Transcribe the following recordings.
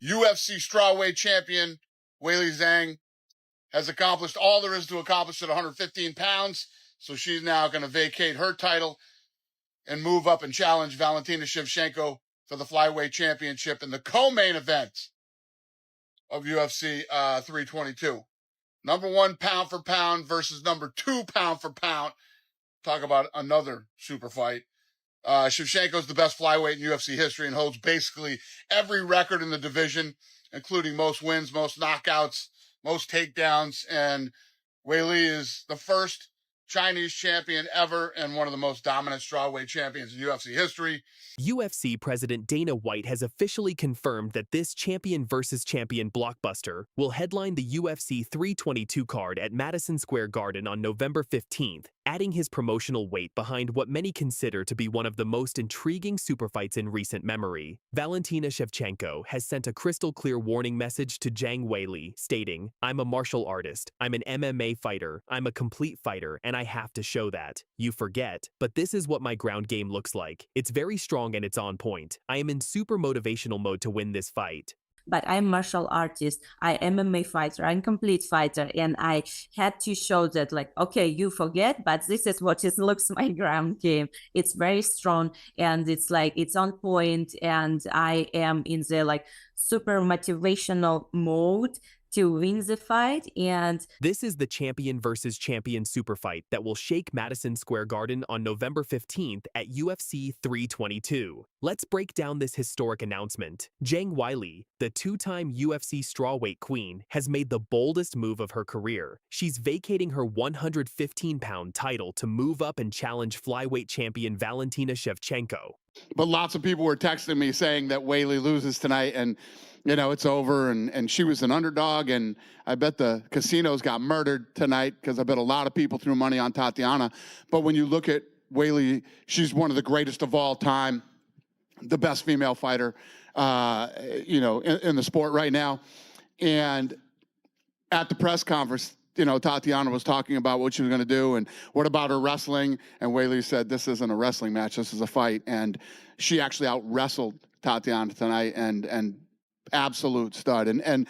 UFC strawweight champion Weili Zhang has accomplished all there is to accomplish at 115 pounds. So she's now going to vacate her title and move up and challenge Valentina Shevchenko for the flyweight championship in the co-main event of UFC 322. Number 1 pound for pound versus number 2 pound for pound. Talk about another super fight. Shevchenko's the best flyweight in UFC history and holds basically every record in the division, including most wins, most knockouts, most takedowns. And Weili is the first Chinese champion ever and one of the most dominant strawweight champions in UFC history. UFC President Dana White has officially confirmed that this champion versus champion blockbuster will headline the UFC 322 card at Madison Square Garden on November 15th, adding his promotional weight behind what many consider to be one of the most intriguing super fights in recent memory. Valentina Shevchenko has sent a crystal-clear warning message to Zhang Weili, stating, "I'm a martial artist, I'm an MMA fighter, I'm a complete fighter, and I have to show that. You forget, but this is what my ground game looks like. It's very strong and it's on point. I am in super motivational mode to win this fight." But I'm martial artist, I MMA fighter, I'm complete fighter, and I had to show that, like, okay, you forget, but this is what it looks my ground game. It's very strong and it's like it's on point, and I am in the like super motivational mode to win the fight. And this is the champion versus champion super fight that will shake Madison Square Garden on November 15th at UFC 322. Let's break down this historic announcement. Zhang Weili, the two-time UFC strawweight queen, has made the boldest move of her career. She's vacating her 115-pound title to move up and challenge flyweight champion Valentina Shevchenko. But lots of people were texting me saying that Weili loses tonight and, you know, it's over, and she was an underdog, and I bet the casinos got murdered tonight because I bet a lot of people threw money on Tatiana. But when you look at Weili, she's one of the greatest of all time, the best female fighter, you know, in the sport right now. And at the press conference, you know, Tatiana was talking about what she was going to do and what about her wrestling. And Weili said, this isn't a wrestling match, this is a fight. And she actually out-wrestled Tatiana tonight, and absolute stud. And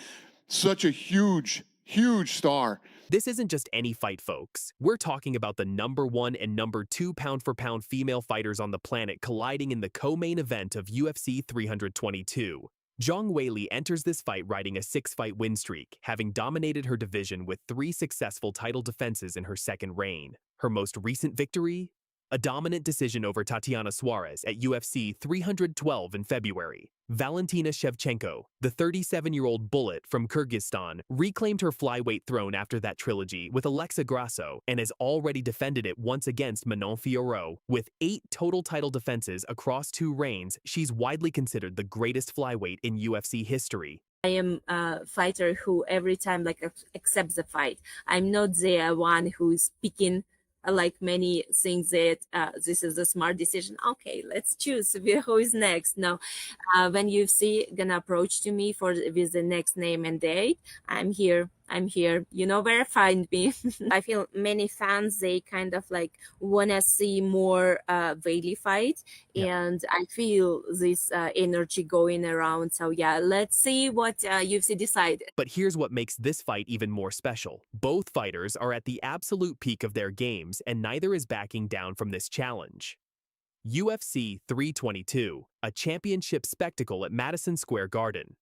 such a huge, huge star. This isn't just any fight, folks. We're talking about the number 1 and number 2 pound-for-pound female fighters on the planet colliding in the co-main event of UFC 322. Zhang Weili enters this fight riding a 6-fight win streak, having dominated her division with 3 successful title defenses in her second reign. Her most recent victory? A dominant decision over Tatiana Suarez at UFC 312 in February. Valentina Shevchenko, the 37-year-old bullet from Kyrgyzstan, reclaimed her flyweight throne after that trilogy with Alexa Grasso and has already defended it once against Manon Fiorot. With 8 total title defenses across 2 reigns, she's widely considered the greatest flyweight in UFC history. I am a fighter who every time like accepts the fight. I'm not the one who's picking like many things that this is a smart decision. Okay, let's choose who is next. No, when UFC gonna approach to me with the next name and date, I'm here. You know where to find me. I feel many fans, they kind of like want to see more Weili fight. Yeah. And I feel this energy going around. So yeah, let's see what UFC decided. But here's what makes this fight even more special. Both fighters are at the absolute peak of their games, and neither is backing down from this challenge. UFC 322, a championship spectacle at Madison Square Garden.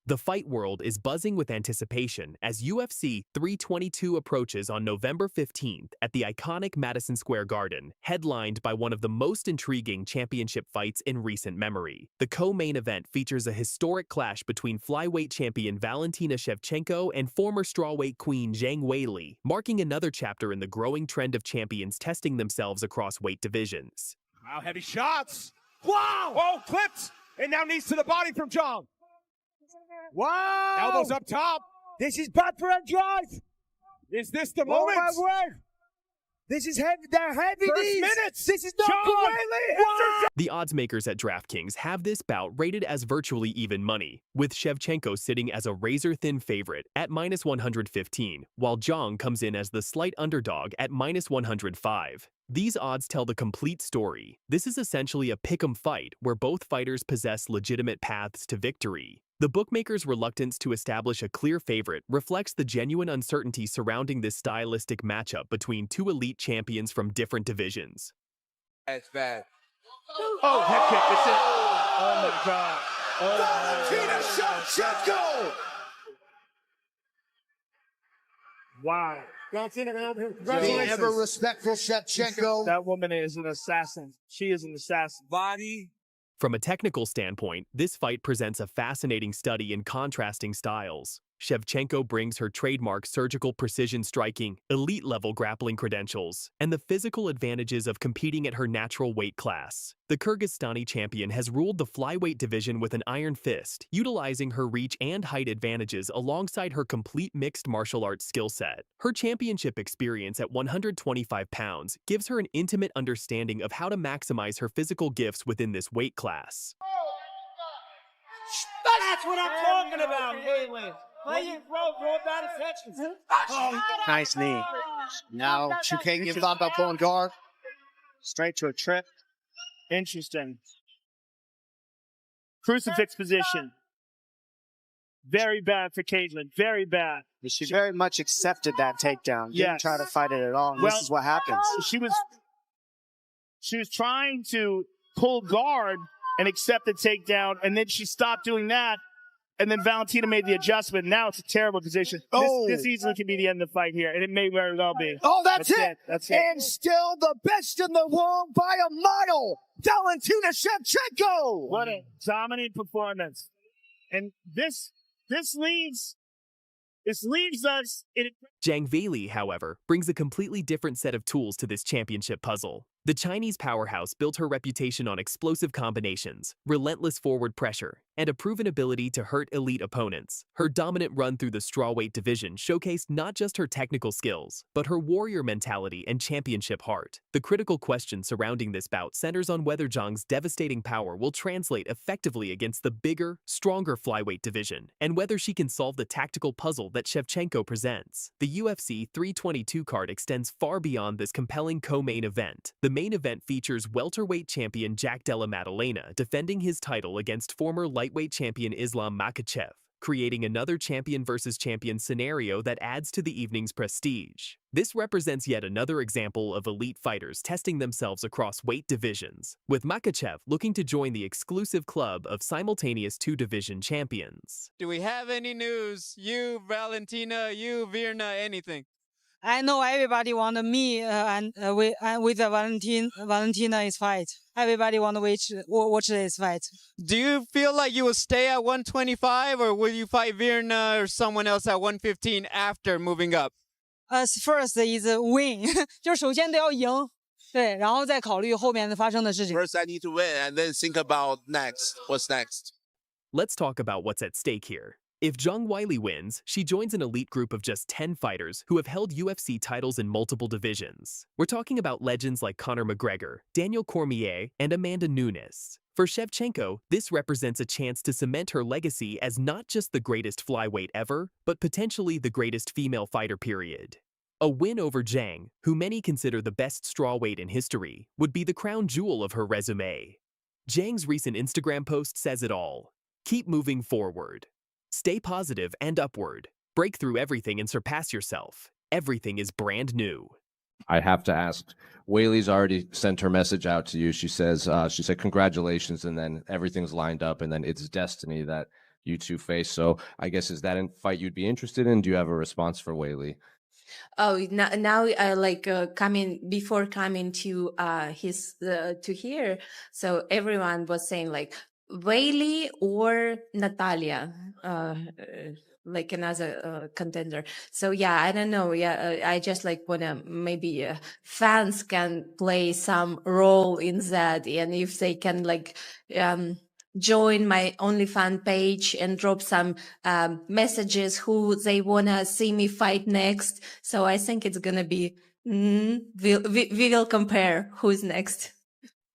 The fight world is buzzing with anticipation as UFC 322 approaches on November 15th at the iconic Madison Square Garden, headlined by one of the most intriguing championship fights in recent memory. The co-main event features a historic clash between flyweight champion Valentina Shevchenko and former strawweight queen Zhang Weili, marking another chapter in the growing trend of champions testing themselves across weight divisions. Wow, heavy shots! Wow! Oh, clipped! And now knees to the body from Zhang. Wow! Elbows up top. This is bad for Andrade. Is this the moment? Oh, my word. This is heavy. They're heavy knees. Minutes. This is not Weili. The odds makers at DraftKings have this bout rated as virtually even money, with Shevchenko sitting as a razor-thin favorite at -115, while Zhang comes in as the slight underdog at -105. These odds tell the complete story. This is essentially a pick'em fight where both fighters possess legitimate paths to victory. The bookmakers' reluctance to establish a clear favorite reflects the genuine uncertainty surrounding this stylistic matchup between two elite champions from different divisions. That's bad. Oh, head kick. It's it. Oh my God. Valentina Shevchenko! Wow. Valentina, Being congratulations. ever respectful Shevchenko. That woman is an assassin. She is an assassin. Body. From a technical standpoint, this fight presents a fascinating study in contrasting styles. Shevchenko brings her trademark surgical precision striking, elite-level grappling credentials, and the physical advantages of competing at her natural weight class. The Kyrgyzstani champion has ruled the flyweight division with an iron fist, utilizing her reach and height advantages alongside her complete mixed martial arts skill set. Her championship experience at 125 pounds gives her an intimate understanding of how to maximize her physical gifts within this weight class. That's what I'm talking about, Caitlin. Throw that attention. Nice knee. Now, Shevchenko thought about pulling guard. Straight to a trip. Interesting. Crucifix position. Very bad for Caitlin. Very bad. She very much accepted that takedown. Didn't Yes. try to fight it at all. And Well, this is what happens. She was trying to pull guard and accept the takedown, and then she stopped doing that. And then Valentina made the adjustment. Now it's a terrible position. Oh. This easily could be the end of the fight here, and it may very well be. Oh, that's it. That's it. And still the best in the world by a mile, Valentina Shevchenko. What a dominant performance. And this leaves us in Zhang Weili, however, brings a completely different set of tools to this championship puzzle. The Chinese powerhouse built her reputation on explosive combinations, relentless forward pressure, and a proven ability to hurt elite opponents. Her dominant run through the strawweight division showcased not just her technical skills, but her warrior mentality and championship heart. The critical question surrounding this bout centers on whether Zhang's devastating power will translate effectively against the bigger, stronger flyweight division, and whether she can solve the tactical puzzle that Shevchenko presents. The UFC 322 card extends far beyond this compelling co-main event. The main event features welterweight champion Jack Della Maddalena defending his title against former lightweight champion Islam Makhachev, creating another champion versus champion scenario that adds to the evening's prestige. This represents yet another example of elite fighters testing themselves across weight divisions, with Makhachev looking to join the exclusive club of simultaneous two-division champions. Do we have any news? You, Valentina, you, Virna, anything? I know everybody want me with Valentina is fight. Everybody want to watch this fight. Do you feel like you will stay at 125 or will you fight Virna or someone else at 115 after moving up? First is win， 就首先得要赢，对，然后再考虑后面发生的事情。 First, I need to win and then think about next. What's next? Let's talk about what's at stake here. If Zhang Weili wins, she joins an elite group of just 10 fighters who have held UFC titles in multiple divisions. We're talking about legends like Conor McGregor, Daniel Cormier, and Amanda Nunes. For Shevchenko, this represents a chance to cement her legacy as not just the greatest flyweight ever, but potentially the greatest female fighter period. A win over Zhang, who many consider the best strawweight in history, would be the crown jewel of her resume. Zhang's recent Instagram post says it all. Keep moving forward. Stay positive and upward. Break through everything and surpass yourself. Everything is brand new. I have to ask, Weili's already sent her message out to you. She said, congratulations, and then everything's lined up, and then it's destiny that you two face. So I guess, is that a fight you'd be interested in? Do you have a response for Weili? Oh, now before coming to to here, so everyone was saying like Weili or Natalia, like another contender. So yeah, I don't know. Yeah, I just like wanna maybe fans can play some role in that, and if they can like join my OnlyFans page and drop some messages who they wanna see me fight next. So I think it's gonna be we will compare who's next.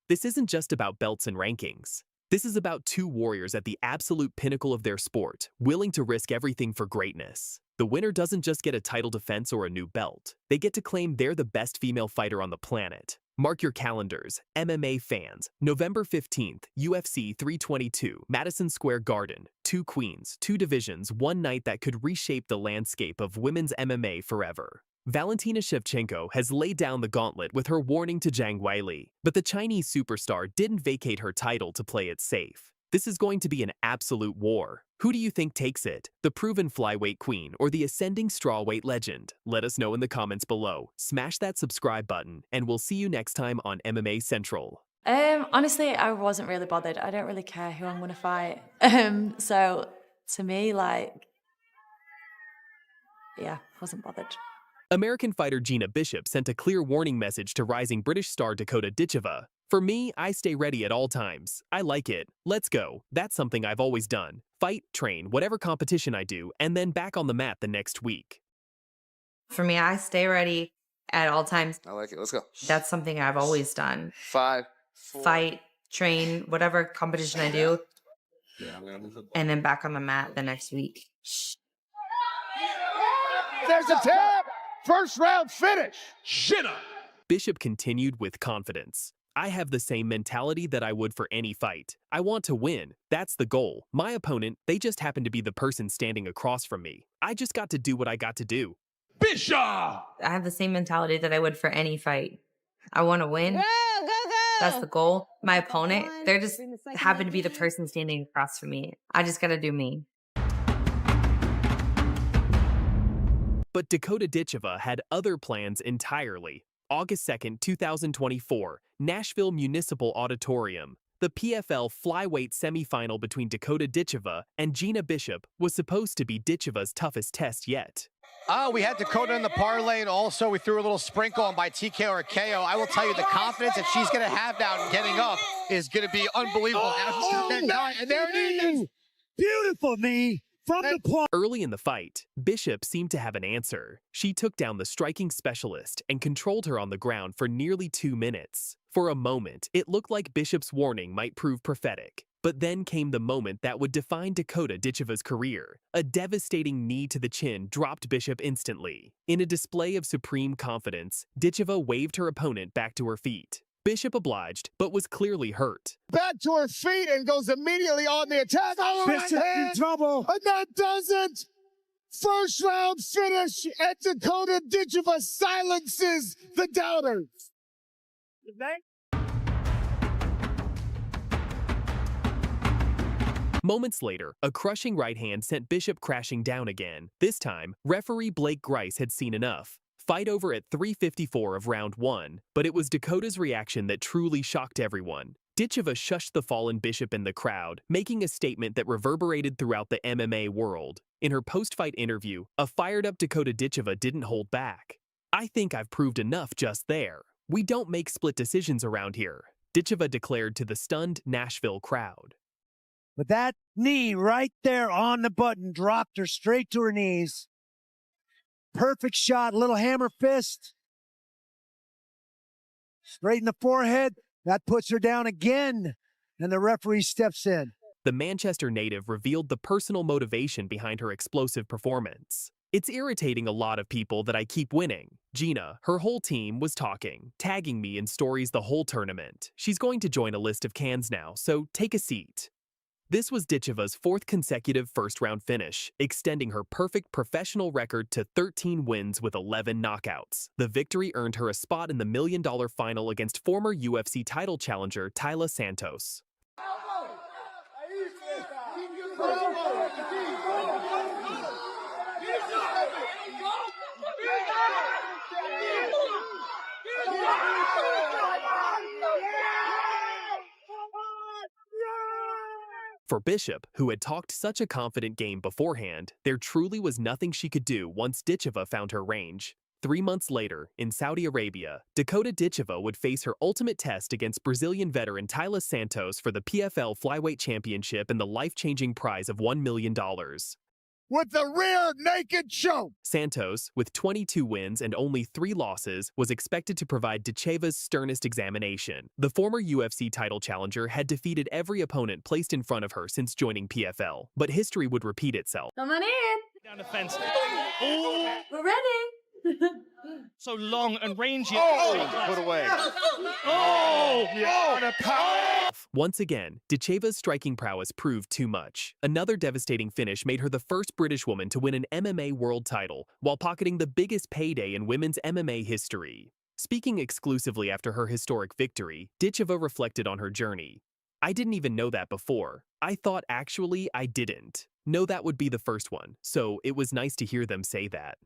This isn't just about belts and rankings. This is about two warriors at the absolute pinnacle of their sport, willing to risk everything for greatness. The winner doesn't just get a title defense or a new belt. They get to claim they're the best female fighter on the planet. Mark your calendars, MMA fans. November 15th, UFC 322, Madison Square Garden. two queens, two divisions, one night that could reshape the landscape of women's MMA forever. Valentina Shevchenko has laid down the gauntlet with her warning to Zhang Weili, but the Chinese superstar didn't vacate her title to play it safe. This is going to be an absolute war. Who do you think takes it? The proven flyweight queen or the ascending strawweight legend? Let us know in the comments below. Smash that subscribe button, and we'll see you next time on MMA Central. Honestly, I wasn't really bothered. I don't really care who I'm going to fight. So to me, like, yeah, wasn't bothered. American fighter Gina Bishop sent a clear warning message to rising British star Dakota Dicheva. For me, I stay ready at all times. I like it. Let's go. That's something I've always done. Fight, train, whatever competition I do, and then back on the mat the next week. For me, I stay ready at all times. I like it. Let's go. That's something I've always done. 5, 4. Fight, train, whatever competition I do, and then back on the mat the next week. There's a tap. First round finish. Bishop continued with confidence. I have the same mentality that I would for any fight. I want to win. That's the goal. My opponent, they just happen to be the person standing across from me. I just got to do what I got to do. Bishop! I have the same mentality that I would for any fight. I want to win. That's the goal. My opponent, they're just happen to be the person standing across from me. I just got to do me. But Dakota Dicheva had other plans entirely. August 2nd, 2024, Nashville Municipal Auditorium. The PFL flyweight semifinal between Dakota Dicheva and Gina Bishop was supposed to be Dicheva's toughest test yet. We had Dakota in the parlay, and also we threw a little sprinkle on by TKO or KO. I will tell you, the confidence that she's going to have now in getting up is going to be unbelievable. And there it is. Beautiful knee from the point. Early in the fight, Bishop seemed to have an answer. She took down the striking specialist and controlled her on the ground for nearly 2 minutes. For a moment, it looked like Bishop's warning might prove prophetic. But then came the moment that would define Dakota Dicheva's career. A devastating knee to the chin dropped Bishop instantly. In a display of supreme confidence, Dicheva waved her opponent back to her feet. Bishop obliged, but was clearly hurt. Back to her feet and goes immediately on the attack. Bishop in trouble. And that does it. First round finish, and Dakota Dicheva silences the doubters. Moments later, a crushing right hand sent Bishop crashing down again. This time, referee Blake Grice had seen enough. Fight over at 3:54 of round 1, but it was Dakota's reaction that truly shocked everyone. Dicheva shushed the fallen Bishop in the crowd, making a statement that reverberated throughout the MMA world. In her post-fight interview, a fired-up Dakota Dicheva didn't hold back. "I think I've proved enough just there. We don't make split decisions around here," Dicheva declared to the stunned Nashville crowd. But that knee right there on the button dropped her straight to her knees. Perfect shot, little hammer fist. Straight in the forehead. That puts her down again, and the referee steps in. The Manchester native revealed the personal motivation behind her explosive performance. "It's irritating a lot of people that I keep winning. Gina, her whole team was talking, tagging me in stories the whole tournament. She's going to join a list of cans now, so take a seat." This was Dicheva's 4th consecutive first-round finish, extending her perfect professional record to 13 wins with 11 knockouts. The victory earned her a spot in the $1 million final against former UFC title challenger Taila Santos. For Bishop, who had talked such a confident game beforehand, there truly was nothing she could do once Dicheva found her range. 3 months later, in Saudi Arabia, Dakota Dicheva would face her ultimate test against Brazilian veteran Taila Santos for the PFL Flyweight Championship and the life-changing prize of $1 million. With the rear naked choke. Santos, with 22 wins and only 3 losses, was expected to provide Dicheva's sternest examination. The former UFC title challenger had defeated every opponent placed in front of her since joining PFL, but history would repeat itself. Come on in. Down the fence. We're ready. So long and rangy. Put away. Once again, Dicheva's striking prowess proved too much. Another devastating finish made her the first British woman to win an MMA world title, while pocketing the biggest payday in women's MMA history. Speaking exclusively after her historic victory, Dicheva reflected on her journey. I didn't even know that before. I thought actually I didn't. No, that would be the first one, so it was nice to hear them say that.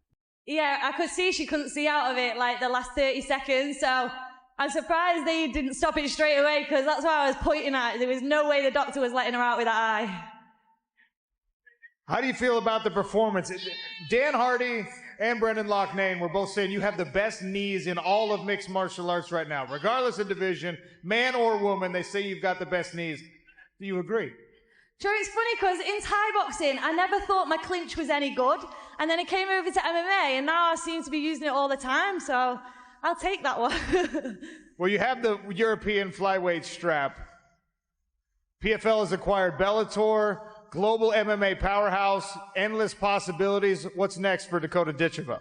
Yeah, I could see she couldn't see out of it like the last 30 seconds, so I'm surprised they didn't stop it straight away because that's what I was pointing at. There was no way the doctor was letting her out with that eye. How do you feel about the performance? Dan Hardy and Brendan Loughnane were both saying you have the best knees in all of mixed martial arts right now. Regardless of division, man or woman, they say you've got the best knees. Do you agree? Sure, it's funny because in Thai boxing, I never thought my clinch was any good. And then it came over to MMA, and now I seem to be using it all the time, so I'll take that one. Well, you have the European flyweight strap. PFL has acquired Bellator, global MMA powerhouse, endless possibilities. What's next for Dakota Dicheva?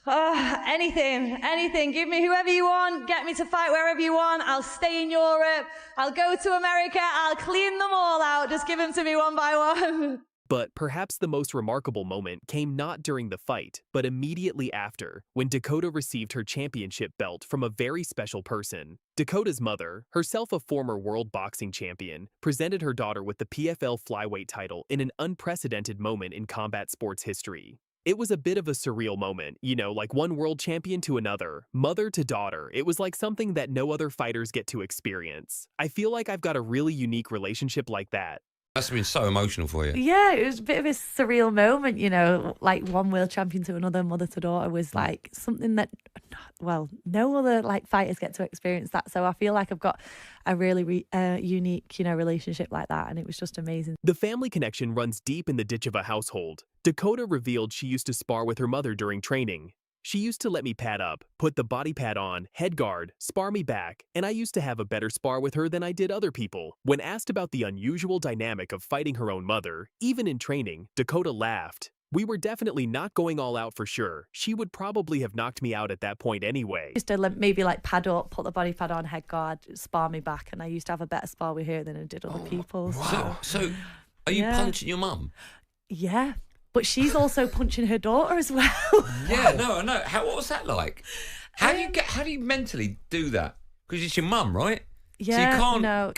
Anything. Give me whoever you want. Get me to fight wherever you want. I'll stay in Europe. I'll go to America. I'll clean them all out. Just give them to me one by one. But perhaps the most remarkable moment came not during the fight, but immediately after, when Dakota received her championship belt from a very special person. Dakota's mother, herself a former world boxing champion, presented her daughter with the PFL flyweight title in an unprecedented moment in combat sports history. It was a bit of a surreal moment, you know, like one world champion to another, mother to daughter. It was like something that no other fighters get to experience. I feel like I've got a really unique relationship like that. Must have been so emotional for you. Yeah, it was a bit of a surreal moment, you know, like one world champion to another, mother to daughter was like something that, well, no other like fighters get to experience that. So I feel like I've got a really unique, you know, relationship like that. And it was just amazing. The family connection runs deep in the Dicheva household. Dakota revealed she used to spar with her mother during training. She used to let me pad up, put the body pad on, head guard, spar me back, and I used to have a better spar with her than I did other people. When asked about the unusual dynamic of fighting her own mother, even in training, Dakota laughed. We were definitely not going all out for sure. She would probably have knocked me out at that point anyway. Used to maybe like pad up, put the body pad on, head guard, spar me back, and I used to have a better spar with her than I did other people. Wow. So are you punching your mum? Yeah. But she's also punching her daughter as well. Yeah, no, I know. What was that like? How do you mentally do that? Because it's your mum, right? Yeah, so you can't. No.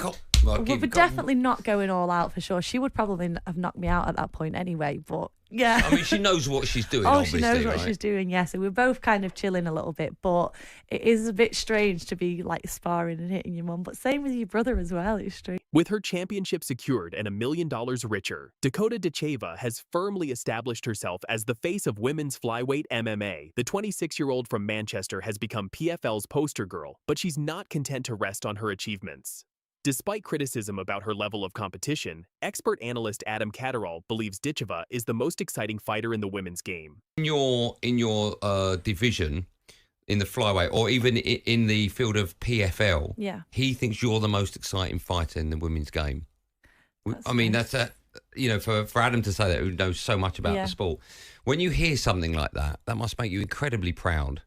We're definitely not going all out for sure. She would probably have knocked me out at that point anyway. But yeah, I mean, she knows what she's doing. She knows what she's doing. Yeah, so we're both kind of chilling a little bit, but it is a bit strange to be like sparring and hitting your mum. But same with your brother as well. It's strange. With her championship secured and $1 million richer, Dakota Dicheva has firmly established herself as the face of women's flyweight MMA. The 26-year-old from Manchester has become PFL's poster girl, but she's not content to rest on her achievements. Despite criticism about her level of competition, expert analyst Adam Catterall believes Dicheva is the most exciting fighter in the women's game. In your division, in the flyweight, or even in the field of PFL, he thinks you're the most exciting fighter in the women's game. I mean, that's for Adam to say that, who knows so much about the sport. When you hear something like that, that must make you incredibly proud.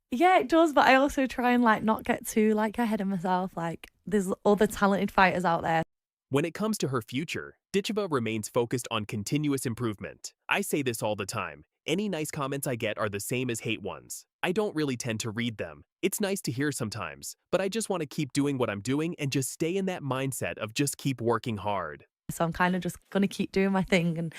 Yeah, it does, but I also try and like not get too like ahead of myself. Like there's other talented fighters out there. When it comes to her future, Dicheva remains focused on continuous improvement. I say this all the time. Any nice comments I get are the same as hate ones. I don't really tend to read them. It's nice to hear sometimes, but I just want to keep doing what I'm doing and just stay in that mindset of just keep working hard. So I'm kind of just going to keep doing my thing. And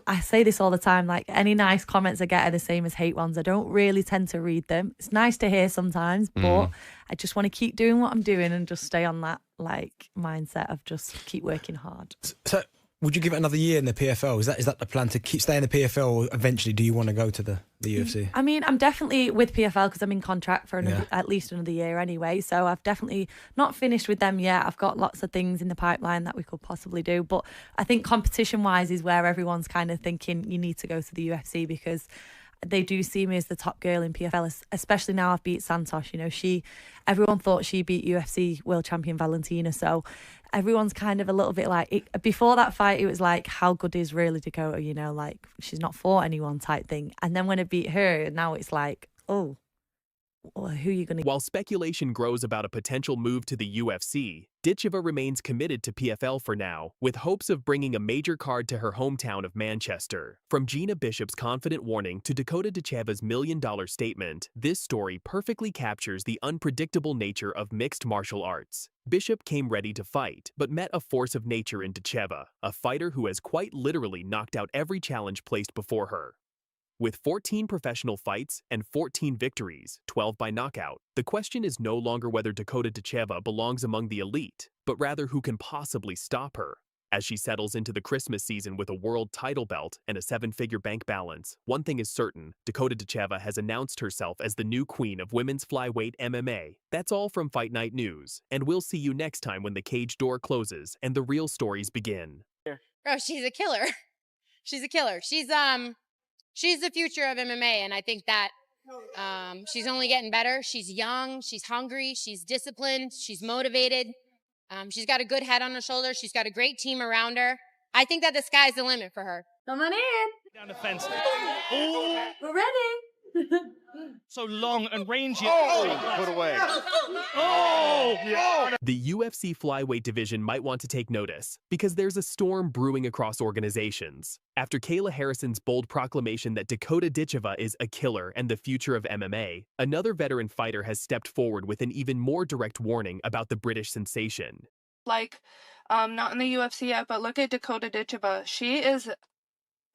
I say this all the time, like any nice comments I get are the same as hate ones. I don't really tend to read them. It's nice to hear sometimes, but I just want to keep doing what I'm doing and just stay on that like mindset of just keep working hard. So would you give it another year in the PFL? Is that the plan to stay in the PFL, or eventually do you want to go to the UFC? I mean, I'm definitely with PFL because I'm in contract for at least another year anyway. So I've definitely not finished with them yet. I've got lots of things in the pipeline that we could possibly do. But I think competition-wise is where everyone's kind of thinking you need to go to the UFC because they do see me as the top girl in PFL, especially now I've beat Santos. You know, everyone thought she beat UFC world champion Valentina. So everyone's kind of a little bit like, before that fight, it was like, how good is really Dakota? You know, like she's not fought anyone type thing. And then when I beat her, now it's like, oh, well, who are you going to... While speculation grows about a potential move to the UFC, Dicheva remains committed to PFL for now, with hopes of bringing a major card to her hometown of Manchester. From Gina Bishop's confident warning to Dakota Dicheva's $1 million statement, this story perfectly captures the unpredictable nature of mixed martial arts. Bishop came ready to fight, but met a force of nature in Dicheva, a fighter who has quite literally knocked out every challenge placed before her. With 14 professional fights and 14 victories, 12 by knockout, the question is no longer whether Dakota Dicheva belongs among the elite, but rather who can possibly stop her. As she settles into the Christmas season with a world title belt and a 7-figure bank balance, one thing is certain: Dakota Dicheva has announced herself as the new queen of women's flyweight MMA. That's all from Fight Night News, and we'll see you next time when the cage door closes and the real stories begin. Bro, she's a killer. She's a killer. She's the future of MMA, and I think that she's only getting better. She's young, she's hungry, she's disciplined, she's motivated. She's got a good head on her shoulders. She's got a great team around her. I think that the sky's the limit for her. Come on in. Down the fence. Ooh. We're ready. So long and rangy. Oh, put away. Oh, yeah. The UFC flyweight division might want to take notice, because there's a storm brewing across organizations. After Kayla Harrison's bold proclamation that Dakota Dicheva is a killer and the future of MMA, another veteran fighter has stepped forward with an even more direct warning about the British sensation. Not in the UFC yet, but look at Dakota Dicheva. She is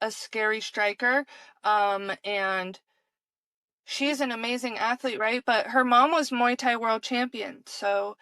a scary striker, and she's an amazing athlete, right? But her mom was Muay Thai world champion, so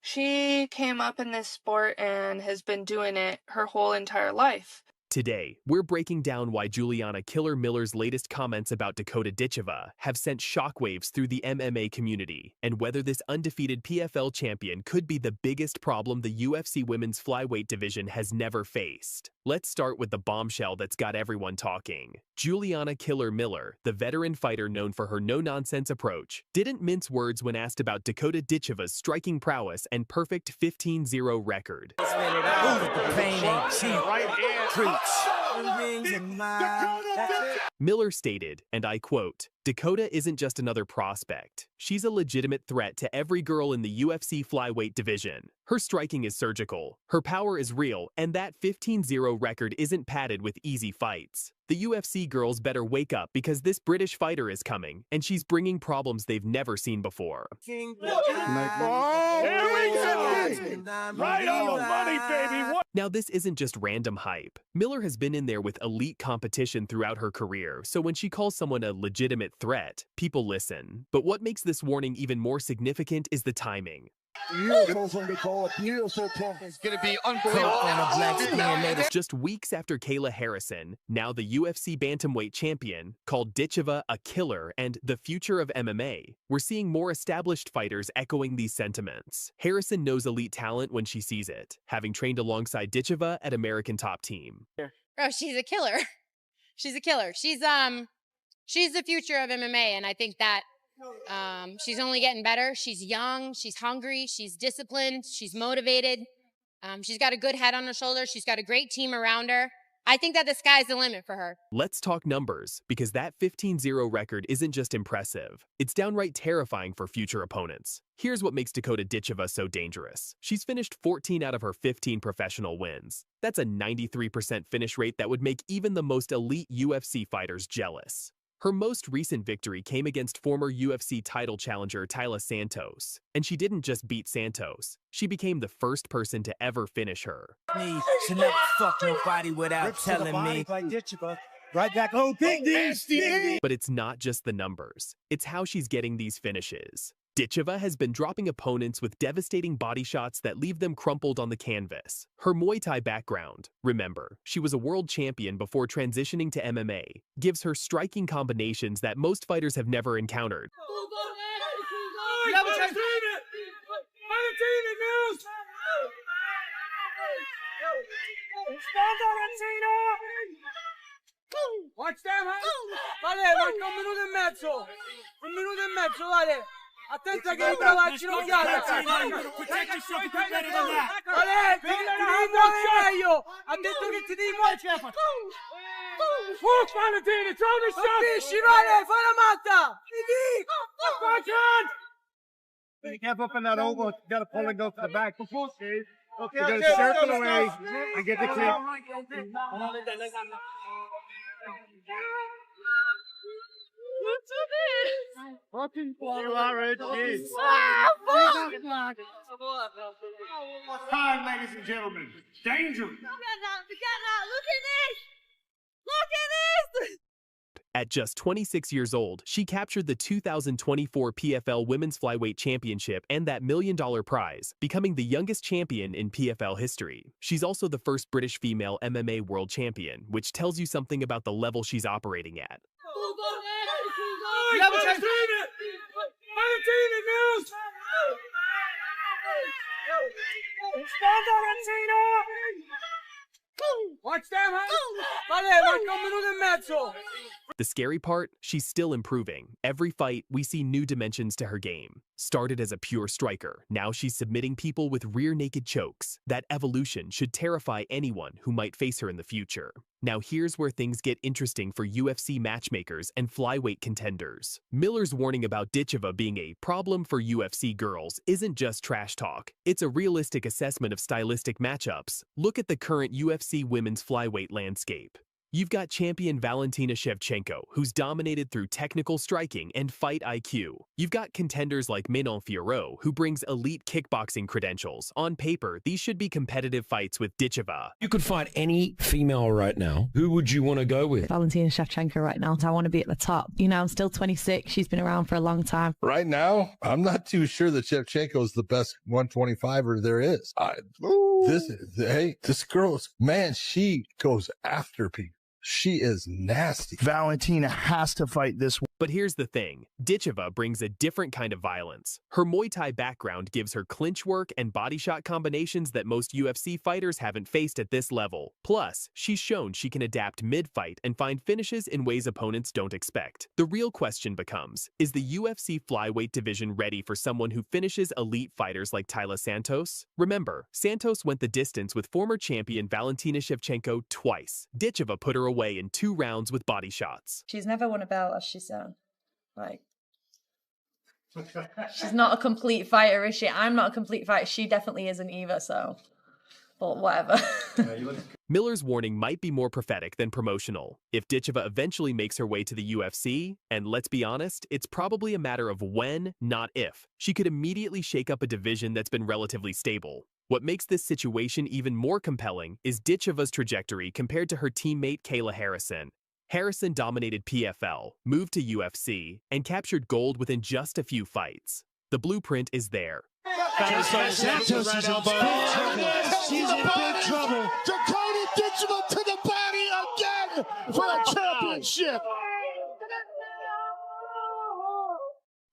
she came up in this sport and has been doing it her whole entire life. Today, we're breaking down why Juliana Killer Miller's latest comments about Dakota Dicheva have sent shockwaves through the MMA community, and whether this undefeated PFL champion could be the biggest problem the UFC women's flyweight division has never faced. Let's start with the bombshell that's got everyone talking. Juliana Killer Miller, the veteran fighter known for her no-nonsense approach, didn't mince words when asked about Dakota Dicheva's striking prowess and perfect 15-0 record. Miller stated, and I quote, "Dakota isn't just another prospect. She's a legitimate threat to every girl in the UFC flyweight division. Her striking is surgical, her power is real, and that 15-0 record isn't padded with easy fights. The UFC girls better wake up because this British fighter is coming, and she's bringing problems they've never seen before." Here we go! Right on the money, baby! What? Now, this isn't just random hype. Miller has been in there with elite competition throughout her career, so when she calls someone a legitimate threat, people listen. But what makes this warning even more significant is the timing. It's going to be unbelievable. Just weeks after Kayla Harrison, now the UFC bantamweight champion, called Dicheva a killer and the future of MMA, we're seeing more established fighters echoing these sentiments. Harrison knows elite talent when she sees it, having trained alongside Dicheva at American Top Team. Bro, she's a killer. She's a killer. She's the future of MMA, and I think that she's only getting better. She's young, she's hungry, she's disciplined, she's motivated. She's got a good head on her shoulders. She's got a great team around her. I think that the sky's the limit for her. Let's talk numbers, because that 15-0 record isn't just impressive. It's downright terrifying for future opponents. Here's what makes Dakota Dicheva so dangerous. She's finished 14 out of her 15 professional wins. That's a 93% finish rate that would make even the most elite UFC fighters jealous. Her most recent victory came against former UFC title challenger Taila Santos. And she didn't just beat Santos, she became the first person to ever finish her. To never fuck nobody without telling me. Right back home, But it's not just the numbers, it's how she's getting these finishes. Dicheva has been dropping opponents with devastating body shots that leave them crumpled on the canvas. Her Muay Thai background, remember, she was a world champion before transitioning to MMA, gives her striking combinations that most fighters have never encountered. Watch them, vale, manca un minuto e mezzo. Un minuto e mezzo, vale. Attenta che entra la ginocchiata. Vale, ti devi muovere meglio. Ha detto che ti devi muovere. Fuck, Valentina, throw the shot. Capisci, vale, fai la matta. You can't open that over. You got to pull and go to the back. Okay. You got to circle away and get the kick. You are it. Time, ladies and gentlemen. Danger. Look at that. Look at this. Look at this. At just 26 years old, she captured the 2024 PFL Women's Flyweight Championship and that $1 million prize, becoming the youngest champion in PFL history. She's also the first British female MMA world champion, which tells you something about the level she's operating at. Valentina news! Stand Valentina! Watch them, Vale, marca un minuto e mezzo. The scary part? She's still improving. Every fight, we see new dimensions to her game. Started as a pure striker, now she's submitting people with rear naked chokes. That evolution should terrify anyone who might face her in the future. Now here's where things get interesting for UFC matchmakers and flyweight contenders. Miller's warning about Dicheva being a problem for UFC girls isn't just trash talk. It's a realistic assessment of stylistic matchups. Look at the current UFC women's flyweight landscape. You've got champion Valentina Shevchenko, who's dominated through technical striking and fight IQ. You've got contenders like Manon Fiorot, who brings elite kickboxing credentials. On paper, these should be competitive fights with Dicheva. You could fight any female right now. Who would you want to go with? Valentina Shevchenko right now. I want to be at the top. You know, I'm still 26. She's been around for a long time. Right now, I'm not too sure that Shevchenko is the best 125er there is. This girl, man, she goes after people. She is nasty. Valentina has to fight this. But here's the thing. Dicheva brings a different kind of violence. Her Muay Thai background gives her clinch work and body shot combinations that most UFC fighters haven't faced at this level. Plus, she's shown she can adapt mid-fight and find finishes in ways opponents don't expect. The real question becomes, is the UFC flyweight division ready for someone who finishes elite fighters like Taila Santos? Remember, Santos went the distance with former champion Valentina Shevchenko twice. Dicheva put her away in 2 rounds with body shots. She's never won a belt, as she's done. Like, she's not a complete fighter, is she? I'm not a complete fighter. She definitely isn't either, so, but whatever. Miller's warning might be more prophetic than promotional. If Dicheva eventually makes her way to the UFC, and let's be honest, it's probably a matter of when, not if, she could immediately shake up a division that's been relatively stable. What makes this situation even more compelling is Dicheva's trajectory compared to her teammate Kayla Harrison. Harrison dominated PFL, moved to UFC, and captured gold within just a few fights. The blueprint is there. Santos is in big trouble. She's in big trouble. Dakota Dicheva to the body again for a championship.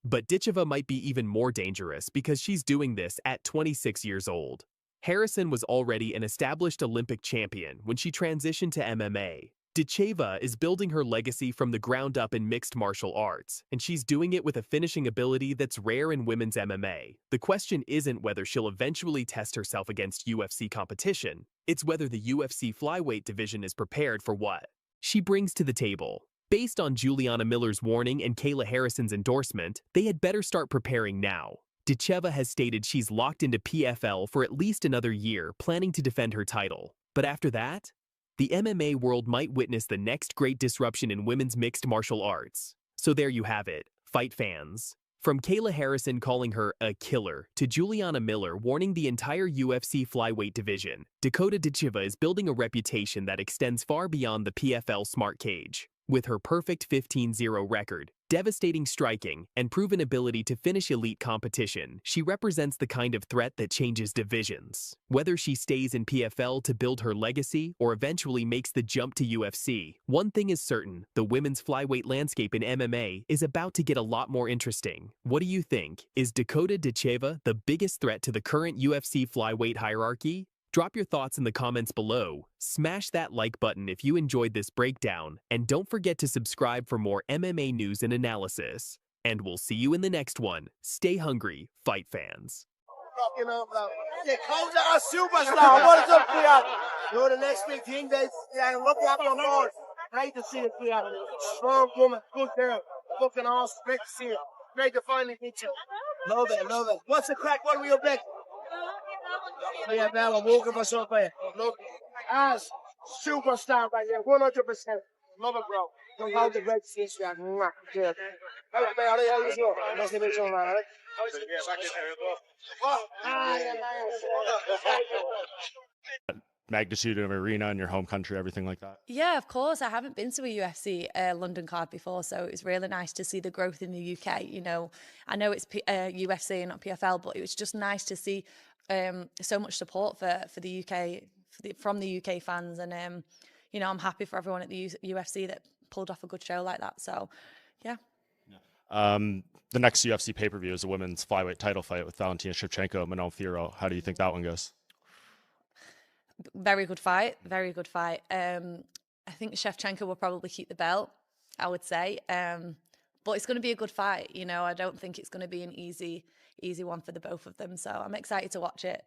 But Dicheva might be even more dangerous because she's doing this at 26 years old. Harrison was already an established Olympic champion when she transitioned to MMA. Dicheva is building her legacy from the ground up in mixed martial arts, and she's doing it with a finishing ability that's rare in women's MMA. The question isn't whether she'll eventually test herself against UFC competition, it's whether the UFC flyweight division is prepared for what she brings to the table. Based on Juliana Miller's warning and Kayla Harrison's endorsement, they had better start preparing now. Dicheva has stated she's locked into PFL for at least another year, planning to defend her title. But after that, the MMA world might witness the next great disruption in women's mixed martial arts. So there you have it, fight fans. From Kayla Harrison calling her a killer to Juliana Miller warning the entire UFC flyweight division, Dakota Dicheva is building a reputation that extends far beyond the PFL smart cage. With her perfect 15-0 record, devastating striking, and proven ability to finish elite competition, she represents the kind of threat that changes divisions. Whether she stays in PFL to build her legacy or eventually makes the jump to UFC, one thing is certain, the women's flyweight landscape in MMA is about to get a lot more interesting. What do you think? Is Dakota Dicheva the biggest threat to the current UFC flyweight hierarchy? Drop your thoughts in the comments below, smash that like button if you enjoyed this breakdown, and don't forget to subscribe for more MMA news and analysis. And we'll see you in the next one. Stay hungry, fight fans. Dakota, a superstar. What is up, Fiat? You're the next big thing. Look out your Lord. Great to see it, Fiat. Strong woman, good girl. Looking all great to see it. Great to finally meet you. Love it, love it. What's the crack? What are we up next? Yeah, man, I'm walking myself here. Look, as superstar right here, 100%. Love it, bro. Don't hold the red seats, man. Yeah. All right, man, how you doing? Nice to meet you, man. All right? Magnitude of arena in your home country, everything like that? Yeah, of course. I haven't been to a UFC London card before, so it was really nice to see the growth in the UK. You know, I know it's UFC and not PFL, but it was just nice to see so much support for the UK from the UK fans, and you know, I'm happy for everyone at the UFC that pulled off a good show like that. So, yeah. The next UFC pay-per-view is a women's flyweight title fight with Valentina Shevchenko, Manon Fiorot. How do you think that one goes? Very good fight. Very good fight. I think Shevchenko will probably keep the belt, I would say. But it's going to be a good fight. You know, I don't think it's going to be an easy one for the both of them. So I'm excited to watch it.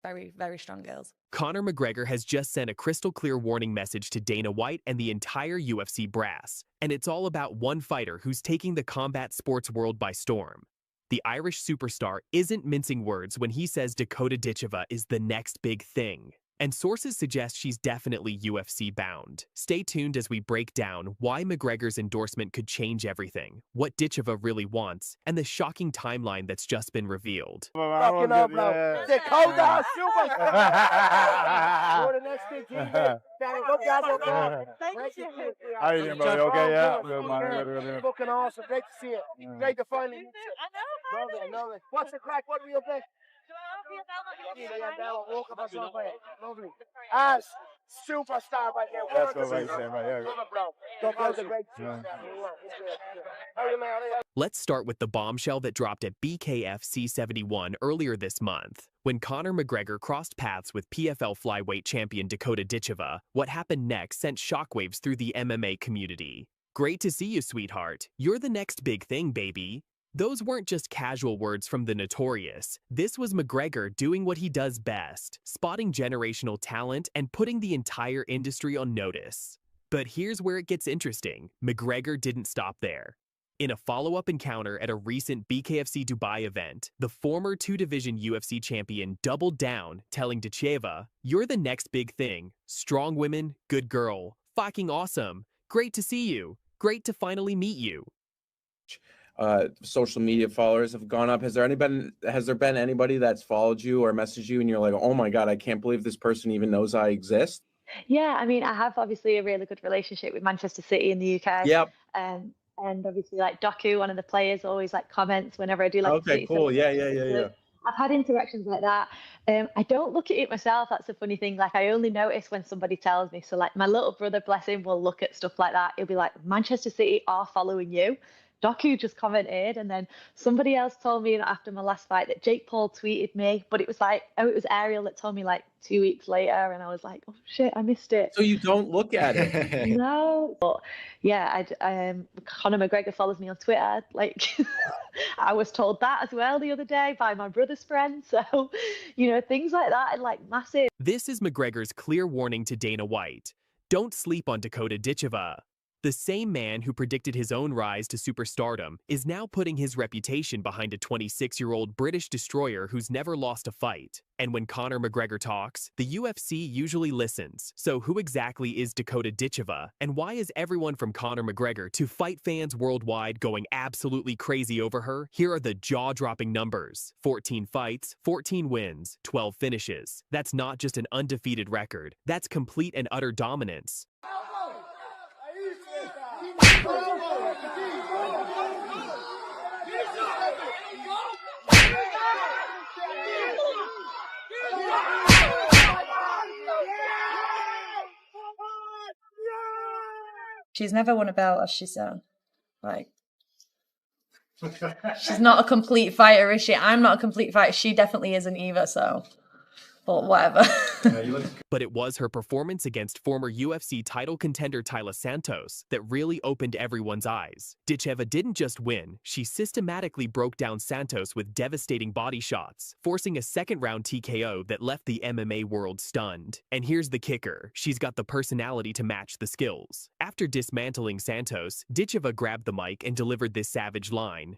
Very, very strong girls. Conor McGregor has just sent a crystal clear warning message to Dana White and the entire UFC brass. And it's all about one fighter who's taking the combat sports world by storm. The Irish superstar isn't mincing words when he says Dakota Dicheva is the next big thing. And sources suggest she's definitely UFC bound. Stay tuned as we break down why McGregor's endorsement could change everything, what Dicheva really wants, and the shocking timeline that's just been revealed. Fucking up, bro. Dakota Superstar. You're the next big thing. Thank you. How you doing, buddy? Okay, yeah. Good, man. Good. Fucking awesome. Great to see it. Great to finally meet you. I know it. What's the crack? What are we up there? Lovely. As superstar right here. That's what I say, right here. Let's start with the bombshell that dropped at BKFC 71 earlier this month. When Conor McGregor crossed paths with PFL flyweight champion Dakota Dicheva, what happened next sent shockwaves through the MMA community. Great to see you, sweetheart. You're the next big thing, baby. Those weren't just casual words from the Notorious. This was McGregor doing what he does best, spotting generational talent and putting the entire industry on notice. But here's where it gets interesting. McGregor didn't stop there. In a follow-up encounter at a recent BKFC Dubai event, the former two-division UFC champion doubled down, telling Dicheva, "You're the next big thing. Strong women, good girl. Fucking awesome. Great to see you. Great to finally meet you." Social media followers have gone up. Has there been anybody that's followed you or messaged you and you're like, oh my God, I can't believe this person even knows I exist? Yeah, I mean, I have obviously a really good relationship with Manchester City in the UK. Yep. And obviously, like Doku, one of the players, always like comments whenever I do like. Okay, cool. Yeah. I've had interactions like that. I don't look at it myself. That's a funny thing. Like, I only notice when somebody tells me. So like my little brother, bless him, will look at stuff like that. He'll be like, Manchester City are following you. Doku just commented, and then somebody else told me after my last fight that Jake Paul tweeted me, but it was Ariel that told me like 2 weeks later, and I was like, oh shit, I missed it. So you don't look at it? No, but yeah, Conor McGregor follows me on Twitter. Like, I was told that as well the other day by my brother's friend. So, you know, things like that are like massive. This is McGregor's clear warning to Dana White. Don't sleep on Dakota Dicheva. The same man who predicted his own rise to superstardom is now putting his reputation behind a 26-year-old British destroyer who's never lost a fight. And when Conor McGregor talks, the UFC usually listens. So who exactly is Dakota Dicheva? And why is everyone from Conor McGregor to fight fans worldwide going absolutely crazy over her? Here are the jaw-dropping numbers. 14 fights, 14 wins, 12 finishes. That's not just an undefeated record. That's complete and utter dominance. She's never won a belt, as she said. Like, she's not a complete fighter, is she? I'm not a complete fighter. She definitely isn't either, so. But whatever. But it was her performance against former UFC title contender Taila Santos that really opened everyone's eyes. Dicheva didn't just win, she systematically broke down Santos with devastating body shots, forcing a second-round TKO that left the MMA world stunned. And here's the kicker, she's got the personality to match the skills. After dismantling Santos, Dicheva grabbed the mic and delivered this savage line.